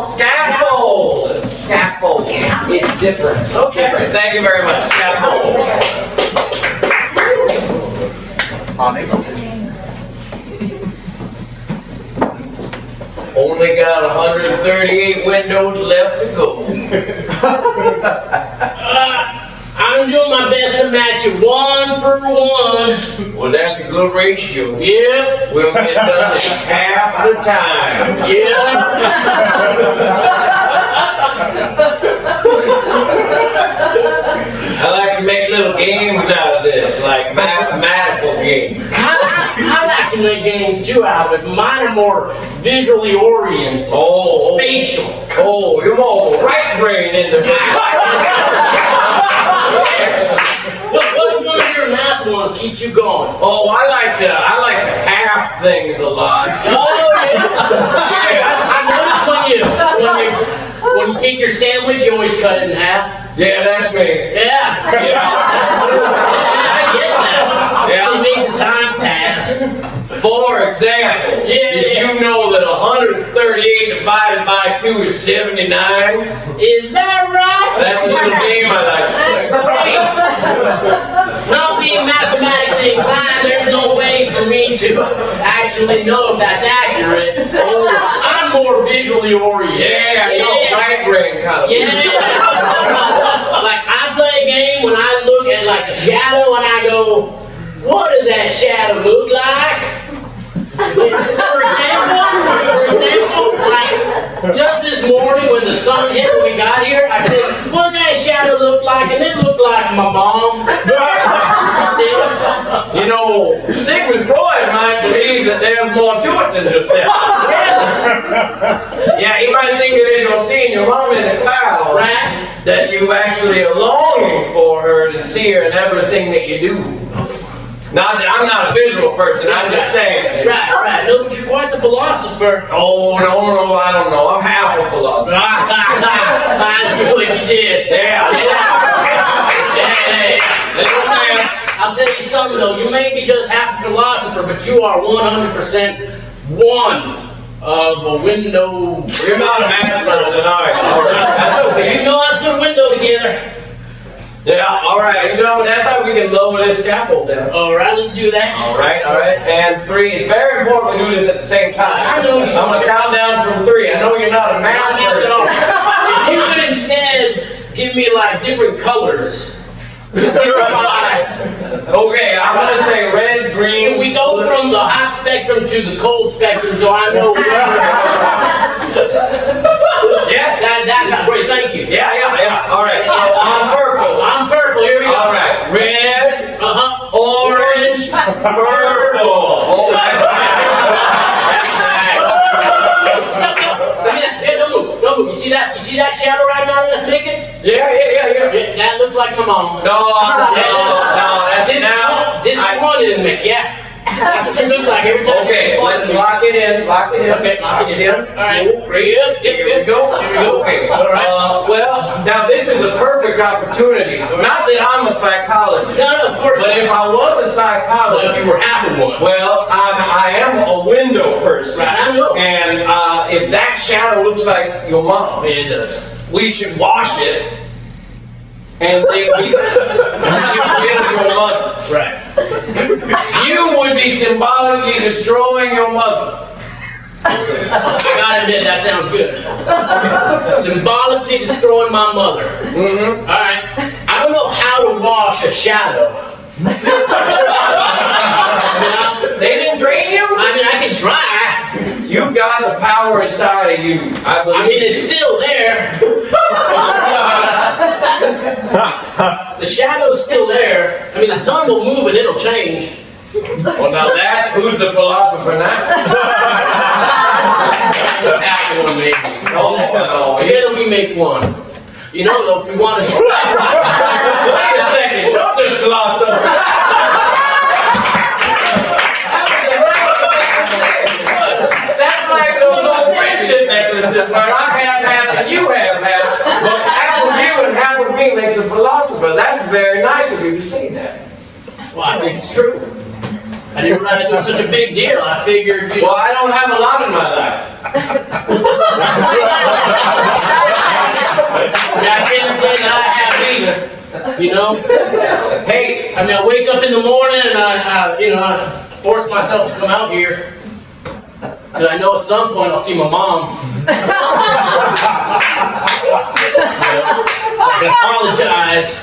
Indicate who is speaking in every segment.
Speaker 1: called Scaffold. Scaffold. It's different. Okay. Different. Thank you very much. Scaffold. Only got 138 windows left to go.
Speaker 2: I'm doing my best to match you 1 for 1.
Speaker 1: Well, that's a good ratio.
Speaker 2: Yep.
Speaker 1: We'll get done in half the time.
Speaker 2: Yep.
Speaker 1: I like to make little games out of this, like mathematical games.
Speaker 2: I like to make games too out of it. Mine are more visually oriented.
Speaker 1: Oh,
Speaker 2: spatial.
Speaker 1: Oh, you're more right brain in the
Speaker 2: What one of your math ones keeps you going?
Speaker 1: Oh, I like to half things a lot.
Speaker 2: Oh yeah. I notice when you take your sandwich, you always cut it in half.
Speaker 1: Yeah, that's me.
Speaker 2: Yeah. I get that.
Speaker 1: Yeah.
Speaker 2: It makes the time pass.
Speaker 1: For example, did you know that 138 divided by 2 is 79?
Speaker 2: Is that right?
Speaker 1: That's a little game I like to play.
Speaker 2: That's great. Not being mathematically inclined, there's no way for me to actually know if that's accurate. I'm more visually oriented.
Speaker 1: Yeah, right brain kind of.
Speaker 2: Yeah. Like I play a game when I look at like a shadow and I go, what does that shadow look like? For example, like just this morning when the sun hit when we got here, I said, what does that shadow look like? And it looked like my mom.
Speaker 1: You know, Sigmund Freud might believe that there's more to it than just that. Yeah, he might think that if you're seeing your mom in the clouds,
Speaker 2: Right.
Speaker 1: that you actually are longing for her to see her in everything that you do. Not that I'm not a visual person, I'm just saying.
Speaker 2: Right. No, but you're quite the philosopher.
Speaker 1: Oh, no, I don't know. I'm half a philosopher.
Speaker 2: I see what you did.
Speaker 1: Yeah.
Speaker 2: I'll tell you something though, you may be just half a philosopher, but you are 100% one of a window.
Speaker 1: You're not a math person, all right. That's okay.
Speaker 2: You know how to put a window together.
Speaker 1: Yeah, all right. You know, that's how we can lower this scaffold down.
Speaker 2: All right, let's do that.
Speaker 1: All right. And 3. It's very important we do this at the same time.
Speaker 2: I know.
Speaker 1: I'm going to count down from 3. I know you're not a math person.
Speaker 2: If you could instead give me like different colors. To simplify.
Speaker 1: Okay, I'm going to say red, green.
Speaker 2: Can we go from the hot spectrum to the cold spectrum so I know where?
Speaker 1: Yes.
Speaker 2: That's great, thank you.
Speaker 1: Yeah. All right. So I'm purple.
Speaker 2: I'm purple, here we go.
Speaker 1: All right. Red, orange, purple. Oh, that's nice.
Speaker 2: Don't move. You see that shadow right now that's making?
Speaker 1: Yeah.
Speaker 2: That looks like my mom.
Speaker 1: No, that's now.
Speaker 2: Disappointed in me, yeah. That's what you look like every time.
Speaker 1: Okay, let's lock it in.
Speaker 2: Okay, lock it in. All right. Yep.
Speaker 1: Here we go. Okay.
Speaker 2: All right.
Speaker 1: Well, now this is a perfect opportunity. Not that I'm a psychologist.
Speaker 2: No, of course.
Speaker 1: But if I was a
Speaker 2: Well,
Speaker 1: psychologist,
Speaker 2: if you were half of one.
Speaker 1: well, I am a window person.
Speaker 2: Right, I know.
Speaker 1: And if that shadow looks like your mom,
Speaker 2: It does.
Speaker 1: we should wash it and then we should get rid of your mother.
Speaker 2: Right.
Speaker 1: You would be symbolically destroying your mother.
Speaker 2: I gotta admit, that sounds good. Symbolically destroying my mother.
Speaker 1: Mm-hmm.
Speaker 2: All right. I don't know how to wash a shadow.
Speaker 1: They didn't train you?
Speaker 2: I mean, I can try.
Speaker 1: You've got the power inside of you. I believe.
Speaker 2: It's still there. The shadow's still there. I mean, the sun will move and it'll change.
Speaker 1: Well, now that's who's the philosopher now.
Speaker 2: That's one, maybe.
Speaker 1: No.
Speaker 2: Together we make one. You know, though, if we want to.
Speaker 1: Wait a second. Don't just philosopher. That's like those old friendship necklaces where I have half and you have half. But half of you and half of me makes a philosopher. That's very nice of you to say that.
Speaker 2: Well, I think it's true. I didn't realize it was such a big deal. I figured,
Speaker 1: Well, I don't have a lot in my life.
Speaker 2: You know?
Speaker 1: Hey,
Speaker 2: I mean, I wake up in the morning and I force myself to come out here. Because I know at some point I'll see my mom. I can apologize.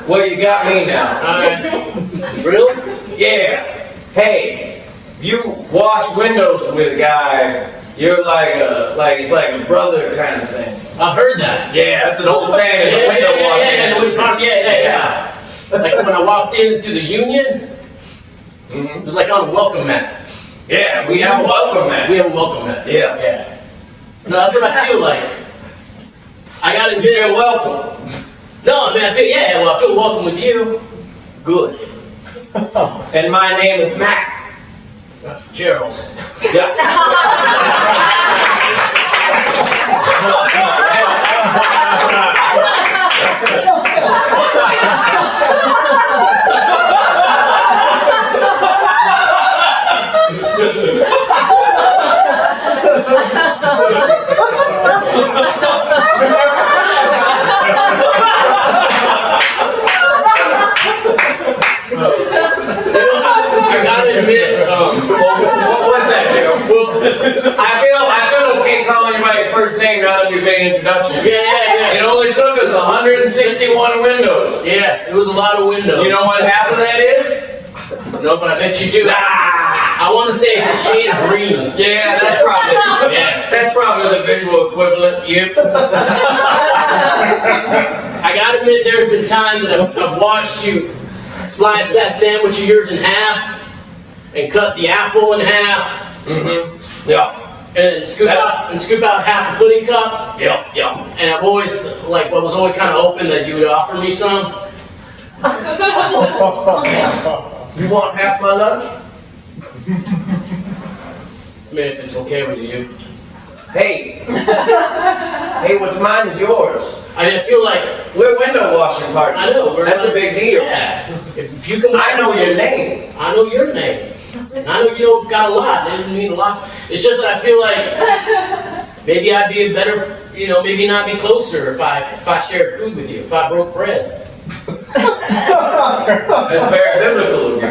Speaker 1: well, you got me now.
Speaker 2: Really?
Speaker 1: Yeah. Hey, if you wash windows with a guy, you're it's like a brother kind of thing.
Speaker 2: I've heard that.
Speaker 1: Yeah, that's an old saying.
Speaker 2: Yeah. Like when I walked into the Union, it was like on a welcome mat.
Speaker 1: Yeah, we have a welcome mat.
Speaker 2: We have a welcome mat.
Speaker 1: Yeah.
Speaker 2: No, that's what I feel like. I gotta admit.
Speaker 1: You're welcome.
Speaker 2: No, I mean, I feel welcome with you.
Speaker 1: Good. And my name is Matt.
Speaker 2: Gerald.
Speaker 1: Yeah.
Speaker 2: I gotta admit,
Speaker 1: What's that, Joe? Well, I feel okay calling you by your first name now that you've made an introduction.
Speaker 2: Yeah.
Speaker 1: It only took us 161 windows.
Speaker 2: Yeah, it was a lot of windows.
Speaker 1: You know what half of that is?
Speaker 2: No, but I bet you do. I want to say it's a shade of green.
Speaker 1: Yeah, that's probably the visual equivalent.
Speaker 2: Yep. I gotta admit, there's been times that I've watched you slice that sandwich of yours in half and cut the apple in half.
Speaker 1: Yeah.
Speaker 2: And scoop out half the pudding cup.
Speaker 1: Yep.
Speaker 2: And I've always was always kind of hoping that you would offer me some.
Speaker 1: You want half my lunch?
Speaker 2: I mean, if it's okay with you.
Speaker 1: Hey, what's mine is yours.
Speaker 2: I feel like
Speaker 1: We're window washing partners.
Speaker 2: I know.
Speaker 1: That's a big deal.
Speaker 2: Yeah. If you can,
Speaker 1: I know your name.
Speaker 2: I know your name. And I know you don't got a lot. It doesn't mean a lot. It's just that I feel like maybe I'd be a better, maybe not be closer if I shared food with you, if I broke bread.
Speaker 1: That's very biblical of you.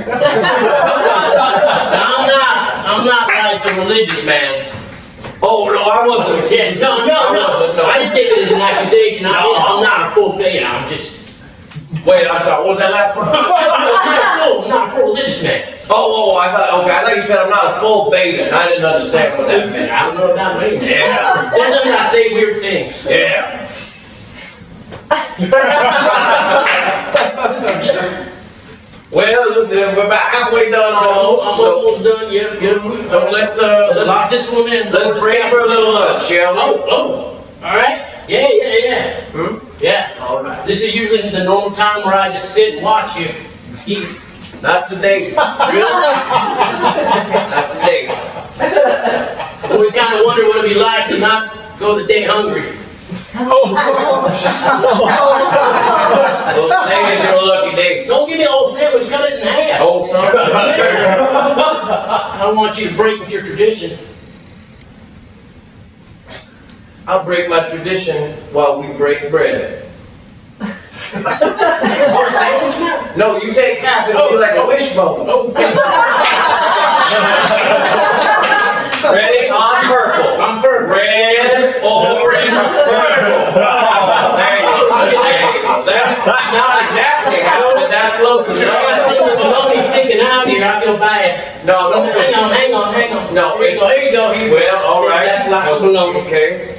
Speaker 2: I'm not like the religious man.
Speaker 1: Oh no, I wasn't.
Speaker 2: Yeah, no. I didn't take it as an accusation. I'm not a full I'm just.
Speaker 1: Wait, I'm sorry. What was that last part?
Speaker 2: I'm not a full religious man.
Speaker 1: Oh, I thought you said I'm not a full beta, and I didn't understand what that meant.
Speaker 2: I don't know what that means.
Speaker 1: Yeah.
Speaker 2: Sometimes I say weird things.
Speaker 1: Yeah. Well, we're about halfway done almost.
Speaker 2: I'm almost done. Yep.
Speaker 1: So let's
Speaker 2: lock this one in.
Speaker 1: Let's break for a little lunch, shall we?
Speaker 2: Oh. All right. Yeah. Yeah.
Speaker 1: All right.
Speaker 2: This is usually the normal time where I just sit and watch you eat.
Speaker 1: Not today. Not today.
Speaker 2: Always kind of wonder what it'd be like to not go the day hungry.
Speaker 1: Well, today is your lucky day.
Speaker 2: Don't give me a whole sandwich. Cut it in half.
Speaker 1: Oh, son.
Speaker 2: I don't want you to break with your tradition.
Speaker 1: I'll break my tradition while we break bread.
Speaker 2: More sandwich now?
Speaker 1: No, you take half. It'll be like a wishbone. Ready? On purple.
Speaker 2: I'm purple.
Speaker 1: Red, orange, purple. There you go. That's not exactly how, but that's close
Speaker 2: I got
Speaker 1: enough.
Speaker 2: some of the bologna sticking out here. I feel bad.
Speaker 1: No, don't
Speaker 2: Hang on.
Speaker 1: No,
Speaker 2: Here you go.
Speaker 1: Well, all right.
Speaker 2: That's lots of bologna.
Speaker 1: Okay.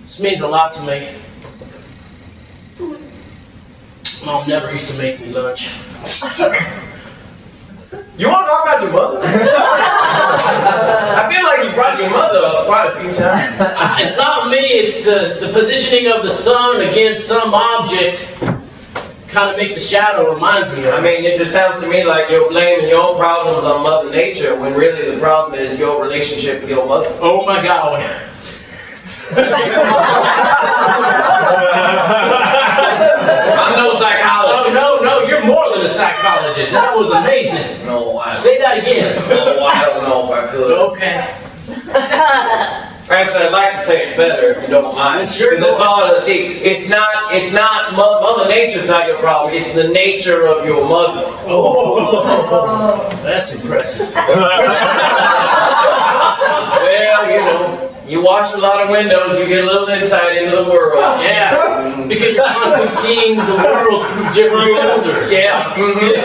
Speaker 2: This means a lot to me. Mom never used to make me lunch.
Speaker 1: You want to talk about your mother? I feel like you brought your mother up quite a few times.
Speaker 2: It's not me, it's the positioning of the sun against some object kind of makes a shadow, reminds me of.
Speaker 1: I mean, it just sounds to me like you're blaming your problems on Mother Nature when really the problem is your relationship with your mother.
Speaker 2: Oh my God.
Speaker 1: I'm no psychologist.
Speaker 2: No, you're more than a psychologist. That was amazing.
Speaker 1: No,
Speaker 2: Say that again.
Speaker 1: I don't know if I could.
Speaker 2: Okay.
Speaker 1: Actually, I'd like to say it better if you don't mind.
Speaker 2: Sure.
Speaker 1: Because it's not Mother Nature's not your problem. It's the nature of your mother.
Speaker 2: Oh, that's impressive.
Speaker 1: Well, you know, you wash a lot of windows, you get a little insight into the world.
Speaker 2: Yeah, because you're constantly seeing the world through different filters.
Speaker 1: Yeah,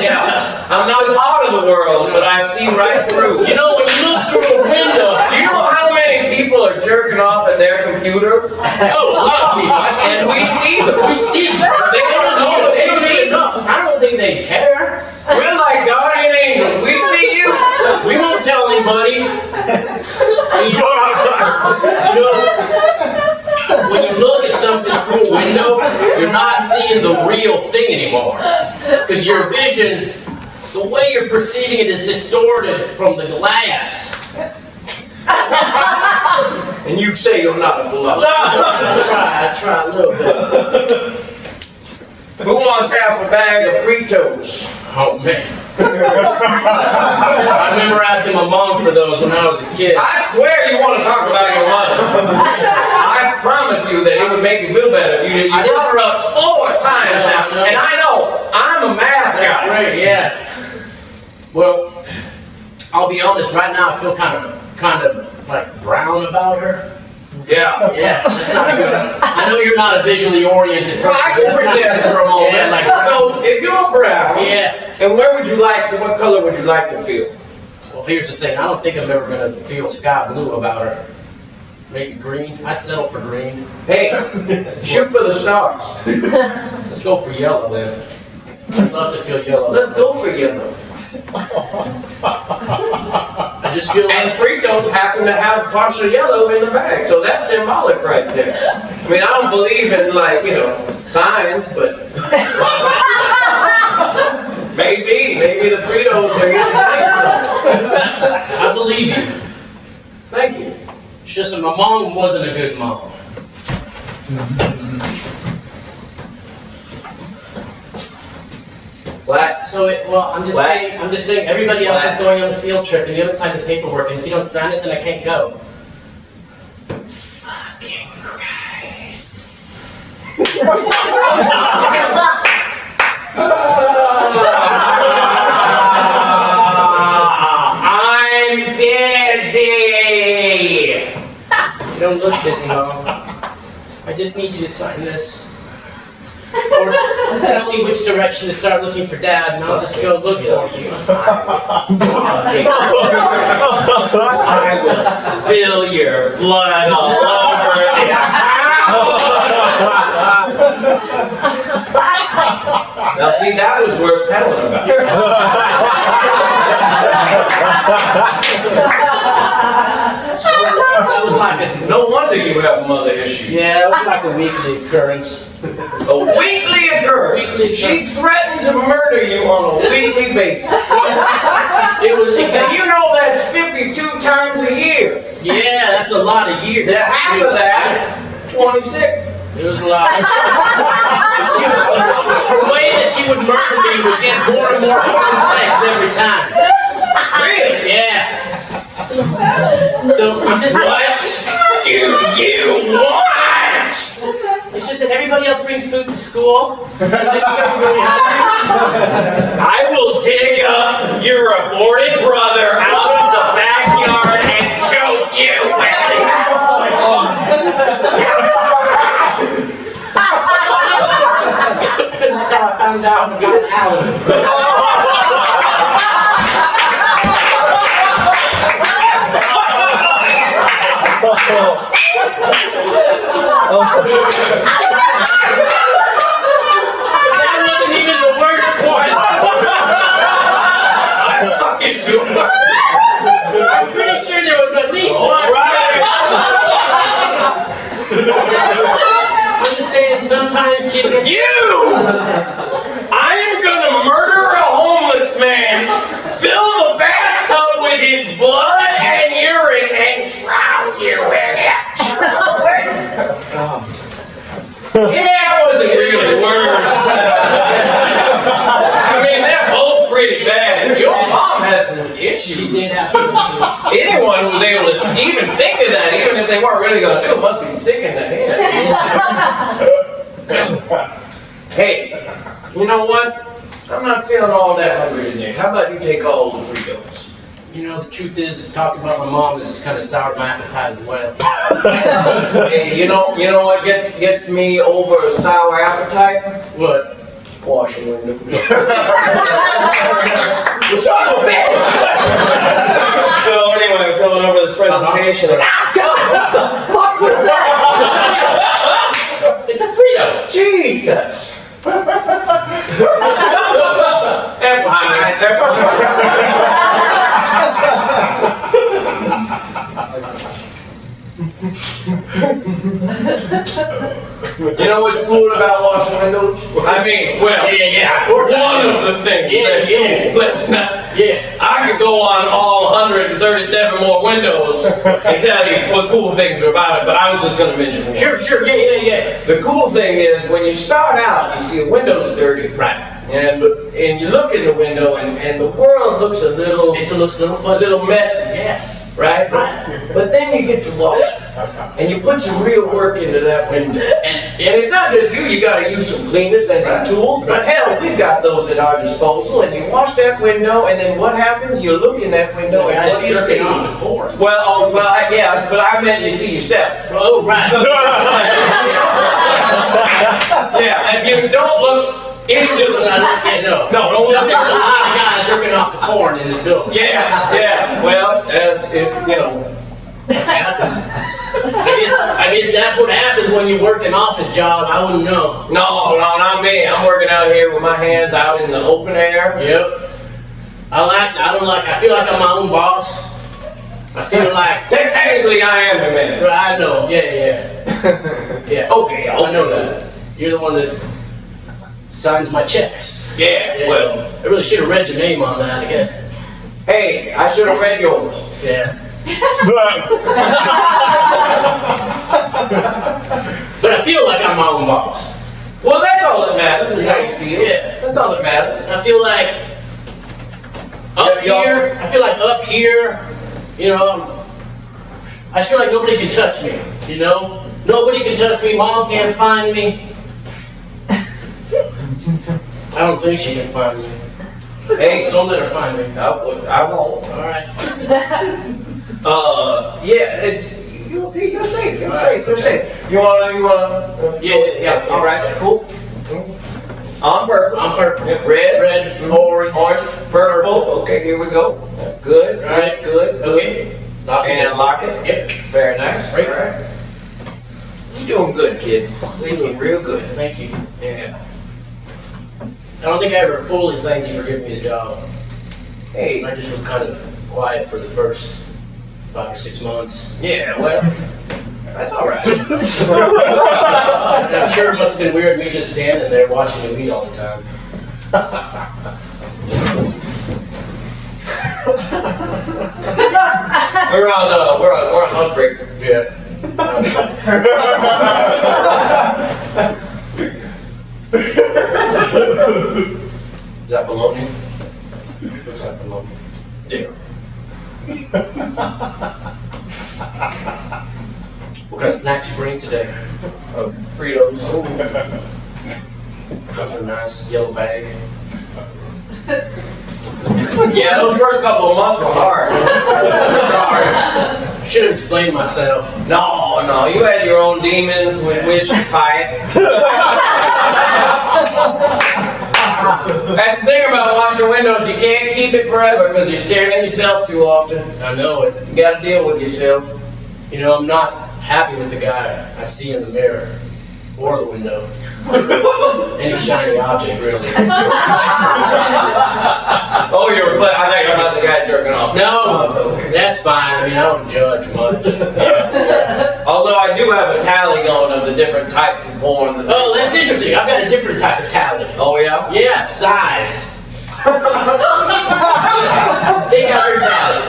Speaker 1: yeah. I'm not part of the world, but I see right through.
Speaker 2: You know, when you look through a window,
Speaker 1: Do you know how many people are jerking off at their computer?
Speaker 2: oh, a lot of people.
Speaker 1: And we see them.
Speaker 2: We see them.
Speaker 1: They don't know.
Speaker 2: They
Speaker 1: They
Speaker 2: don't
Speaker 1: see
Speaker 2: even know. I don't think they care.
Speaker 1: We're like guardian angels. We see you.
Speaker 2: We won't tell anybody. You know, when you look at something through a window, you're not seeing the real thing anymore. Because your vision, the way you're perceiving it is distorted from the glass.
Speaker 1: And you say you're not a philosopher.
Speaker 2: I try a little bit.
Speaker 1: Who wants half a bag of Fritos?
Speaker 2: Oh man. I remember asking my mom for those when I was a kid.
Speaker 1: I swear you want to talk about your mother. I promise you that it would make you feel better if you did. You brought her up 4 times now. And I know, I'm a math
Speaker 2: That's
Speaker 1: guy.
Speaker 2: great, yeah. Well, I'll be honest, right now I feel kind of like brown about her.
Speaker 1: Yeah.
Speaker 2: Yeah, that's not good. I know you're not a visually oriented person.
Speaker 1: Well, I can
Speaker 2: That's not-
Speaker 1: pretend for a moment.
Speaker 2: Yeah, like,
Speaker 1: So, if you're brown,
Speaker 2: yeah.
Speaker 1: and what color would you like to feel?
Speaker 2: Well, here's the thing. I don't think I'm ever gonna feel sky blue about her. Maybe green. I'd settle for green.
Speaker 1: Hey, shoot for the stars.
Speaker 2: Let's go for yellow then. I'd love to feel yellow.
Speaker 1: Let's go for yellow.
Speaker 2: I just feel
Speaker 1: And
Speaker 2: like
Speaker 1: Fritos happen to have partial yellow in the bag, so that's symbolic right there. I mean, I don't believe in signs, but maybe the Fritos are here to tell you something.
Speaker 2: I believe you.
Speaker 1: Thank you.
Speaker 2: It's just that my mom wasn't a good mom.
Speaker 1: What?
Speaker 2: I'm just saying, everybody else is going on a field trip and you haven't signed the paperwork, and if you don't sign it, then I can't go.
Speaker 1: Fucking Christ. I'm busy.
Speaker 2: You don't look busy, Mom. I just need you to sign this. Or tell me which direction to start looking for Dad, and I'll just go look for you.
Speaker 1: I will spill your blood all over this house. Now see, that was worth telling about.
Speaker 2: That was like
Speaker 1: No wonder you have mother issues.
Speaker 2: it was like a weekly occurrence.
Speaker 1: A weekly occurrence. She's threatened to murder you on a weekly basis. And you know that's 52 times a year.
Speaker 2: Yeah, that's a lot of years.
Speaker 1: Half of that, 26.
Speaker 2: It was a lot. The way that she would murder me would get more and more complex every time.
Speaker 1: Really?
Speaker 2: Yeah. So I'm just
Speaker 1: What do you want?
Speaker 2: It's just that everybody else brings food to school.
Speaker 1: I will dig up your aborted brother out of the backyard and choke you with it.
Speaker 2: That's how I found out and got out of it. That wasn't even the worst part. I'm pretty sure there was at least one. I'm just saying, sometimes kids are.
Speaker 1: I am gonna murder a homeless man, fill the bathtub with his blood and urine, and drown you in it. Yeah, it wasn't really worse. I mean, they're both pretty bad. Your mom had some issues. shoes.
Speaker 2: She did have tennis shoes.
Speaker 1: Anyone who was able to even think of that, even if they weren't really going to do it, must be sick in the head. Hey, you know what? I'm not feeling all that hungry today. How about you take all the Fritos?
Speaker 2: You know, the truth is, talking about my mom has kind of soured my appetite as well.
Speaker 1: Hey, you know what gets me over a sour appetite?
Speaker 2: What?
Speaker 1: Washing window. You son of a bitch! So anyway, I was going over this presentation. And, God, what the fuck was that?
Speaker 2: It's a Frito!
Speaker 1: Jesus! They're fine. You know what's cool about washing windows? I mean, well,
Speaker 2: yeah, of course.
Speaker 1: one of the things that's cool. Let's not.
Speaker 2: Yeah.
Speaker 1: I could go on all 137 more windows and tell you what cool things are about it, but I was just going to mention one.
Speaker 2: Sure, yeah.
Speaker 1: The cool thing is when you start out, you see the windows are dirty.
Speaker 2: Right.
Speaker 1: And you look in the window and the world looks a little messy.
Speaker 2: Yeah.
Speaker 1: Right? But then you get to wash and you put some real work into that window. And it's not just you gotta use some cleaners and some tools, but hell, we've got those at our disposal, and you wash that window, and then what happens? You look in that window and what do you see? But I meant you see yourself.
Speaker 2: Oh, right.
Speaker 1: Yeah, if you don't look into the...
Speaker 2: No,
Speaker 1: don't look.
Speaker 2: There's a lot of guys jerking off the porn in this building.
Speaker 1: Yeah, well, that's it, you know.
Speaker 2: I guess that's what happens when you work an office job. I wouldn't know.
Speaker 1: No, not me. I'm working out here with my hands out in the open air.
Speaker 2: Yep. I feel like I'm my own boss. I feel like...
Speaker 1: Technically, I am a man.
Speaker 2: I know, yeah. Yeah.
Speaker 1: Okay,
Speaker 2: I know that. You're the one that signs my checks.
Speaker 1: Yeah, well...
Speaker 2: I really should have read your name on that again.
Speaker 1: Hey, I should have read yours.
Speaker 2: Yeah. But I feel like I'm my own boss.
Speaker 1: Well, that's all that matters, is how you feel.
Speaker 2: Yeah.
Speaker 1: That's all that matters.
Speaker 2: I feel like up here, you know, I feel like nobody can touch me, you know? Nobody can touch me, Mom can't find me. I don't think she can find me.
Speaker 1: Hey,
Speaker 2: Don't let her find me.
Speaker 1: I won't.
Speaker 2: Alright.
Speaker 1: Yeah, you're safe. You're safe. You wanna? Yeah. All right. Cool. I'm purple. Yep. Red. Orange. Purple. Okay, here we go. Good.
Speaker 2: All right.
Speaker 1: Good.
Speaker 2: Okay.
Speaker 1: Lock it.
Speaker 2: Yep.
Speaker 1: Very nice.
Speaker 2: Right.
Speaker 1: All right. You're doing good, kid. You're doing real good.
Speaker 2: Thank you.
Speaker 1: Yeah.
Speaker 2: I don't think I ever fully thanked you for giving me the job.
Speaker 1: Hey.
Speaker 2: I just was kind of quiet for the first 5 or 6 months.
Speaker 1: Yeah. Well, that's all right.
Speaker 2: I'm sure it must have been weird me just standing there watching you eat all the time.
Speaker 1: We're on lunch break.
Speaker 2: Yeah. Is that bologna? Looks like bologna.
Speaker 1: Yeah.
Speaker 2: What kind of snacks you bring today?
Speaker 1: Fritos.
Speaker 2: Those are nice. Yellow bag.
Speaker 1: Yeah, those first couple of months were hard.
Speaker 2: Sorry. Should have explained myself.
Speaker 1: No, you had your own demons with which to fight. That's the thing about washing windows, you can't keep it forever because you're staring at yourself too often.
Speaker 2: I know it.
Speaker 1: You gotta deal with yourself.
Speaker 2: You know, I'm not happy with the guy I see in the mirror or the window. Any shiny object, really.
Speaker 1: Oh, I thought you were about the guy jerking off.
Speaker 2: No,
Speaker 1: That's okay.
Speaker 2: that's fine. I mean, I don't judge much.
Speaker 1: Although I do have a tally going of the different types of porn.
Speaker 2: Oh, that's interesting. I've got a different type of talent.
Speaker 1: Oh, yeah?
Speaker 2: Yeah, size. Take out your talent.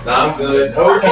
Speaker 1: No, I'm good.
Speaker 2: Okay.